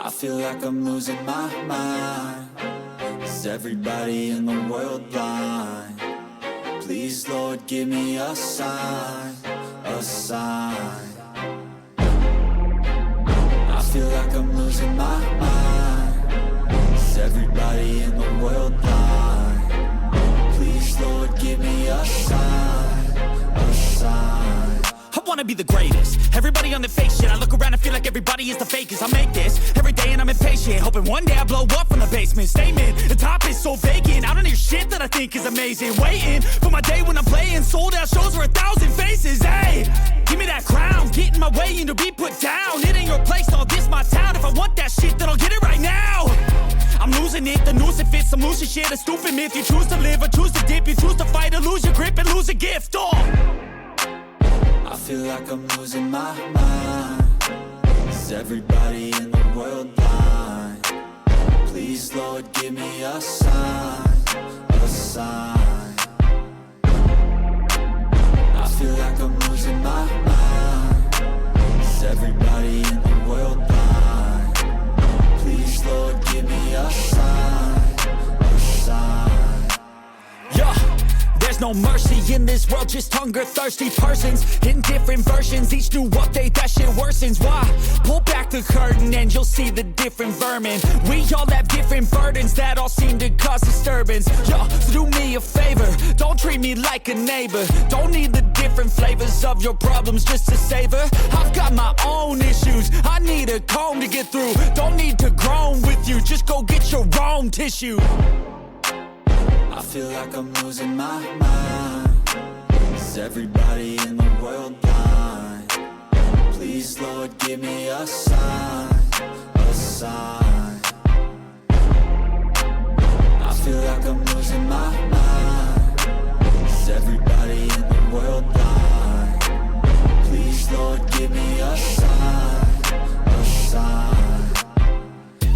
I feel like I'm losing my mind. Is everybody in the world blind? Please, Lord, give me a sign, a sign. I feel like I'm losing my mind. Is everybody in the world blind? Please, Lord, give me a sign, a sign. I wanna be the greatest. Everybody on the fake shit. I look around and feel like everybody is the fakest. I make this every day and I'm impatient, hoping one day I blow up from the basement. Statement, the top is so vacant. I don't hear shit that I think is amazing. Waiting for my day when I'm playing sold out shows for 1,000 faces. Hey, give me that crown, get in my way and to be put down. It ain't your place, no, this my town. If I want that shit, then I'll get it right now. I'm losing it, the noose it fits, some losing shit, a stupid myth. You choose to live or choose to dip, you choose to fight or lose your grip and lose a gift. I feel like I'm losing my mind. Is everybody in the world blind? Please, Lord, give me a sign, a sign. I feel like I'm losing my mind. Is everybody in the world blind? Please, Lord, give me a sign, a sign. Yeah. There's no mercy in this world, just hunger-thirsty persons in different versions. Each new update, that shit worsens. Why? Pull back the curtain and you'll see the different vermin. We all have different burdens that all seem to cause disturbance. Yo, so do me a favor, don't treat me like a neighbor. Don't need the different flavors of your problems just to savor. I've got my own issues, I need a comb to get through. Don't need to groan with you, just go get your own tissue. I feel like I'm losing my mind. Is everybody in the world blind? Please, Lord, give me a sign, a sign. I feel like I'm losing my mind. Is everybody in the world blind? Please, Lord, give me a sign, a sign.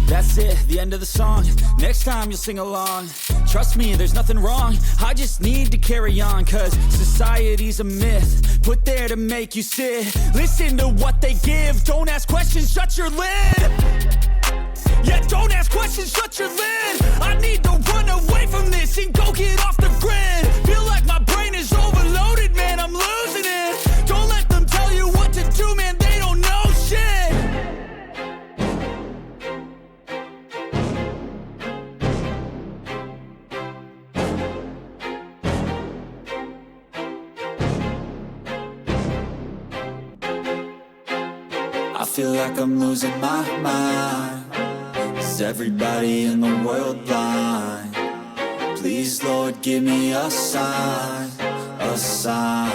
That's it, the end of the song. Next time you'll sing along. Trust me, there's nothing wrong. I just need to carry on, cause society's a myth put there to make you sit. Listen to what they give. Don't ask questions, shut your lid. Yeah, don't ask questions, shut your lid. I need to run away from this and go get off the grid. Feel like my brain is overloaded, man, I'm losing it. Don't let them tell you what to do, man, they don't know shit. I feel like I'm losing my mind. Is everybody in the world blind? Please, Lord, give me a sign, a sign.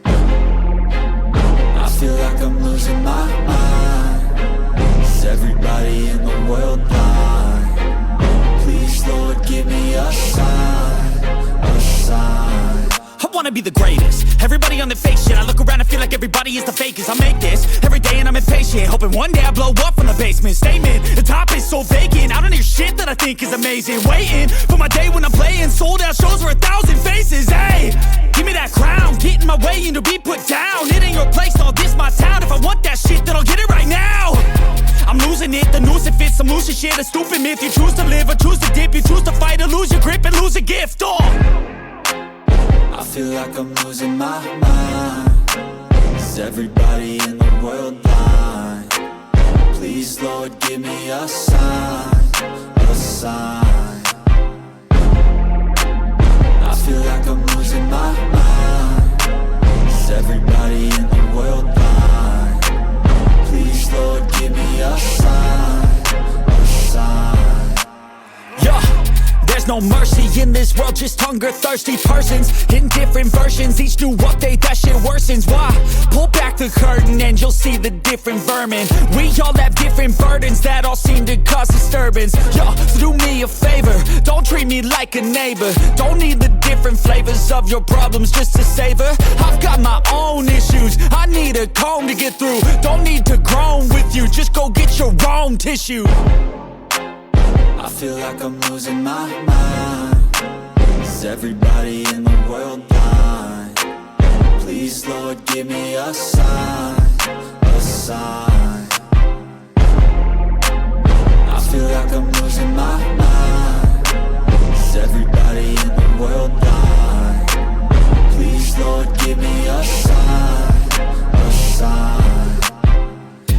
I feel like I'm losing my mind. Is everybody in the world blind? Please, Lord, give me a sign, a sign. I wanna be the greatest. Everybody on the fake shit. I look around and feel like everybody is the fakest. I make this every day and I'm impatient, hoping one day I blow up from the basement. Statement, the top is so vacant. I don't hear shit that I think is amazing. Waiting for my day when I'm playing sold out shows for 1,000 faces. Hey, give me that crown, get in my way and to be put down. It ain't your place, no, this my town. If I want that shit, then I'll get it right now. I'm losing it, the noose it fits, some losing shit, a stupid myth. You choose to live or choose to dip, you choose to fight or lose your grip and lose a gift. I feel like I'm losing my mind. Is everybody in the world blind? Please, Lord, give me a sign, a sign. I feel like I'm losing my mind. Is everybody in the world blind? Please, Lord, give me a sign, a sign. Yeah. There's no mercy in this world, just hunger-thirsty persons in different versions. Each new update, that shit worsens. Why? Pull back the curtain and you'll see the different vermin. We all have different burdens that all seem to cause disturbance. Yo, so do me a favor, don't treat me like a neighbor. Don't need the different flavors of your problems just to savor. I've got my own issues, I need a comb to get through. Don't need to groan with you, just go get your own tissue. I feel like I'm losing my mind. Is everybody in the world blind? Please, Lord, give me a sign, a sign. like I'm losing my mind. Is everybody in the world blind? Please, Lord, give me a sign, a sign.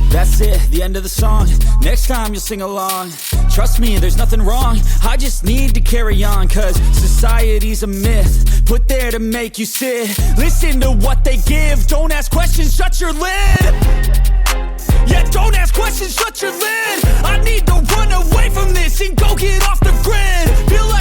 That's it, the end of the song. Next time you'll sing along. Trust me, there's nothing wrong. I just need to carry on. Cause society's a myth, put there to make you sit. Listen to what they give. Don't ask questions, shut your lid. Yeah, don't ask questions, shut your lid. I need to run away from this and go get off the grid. Feel like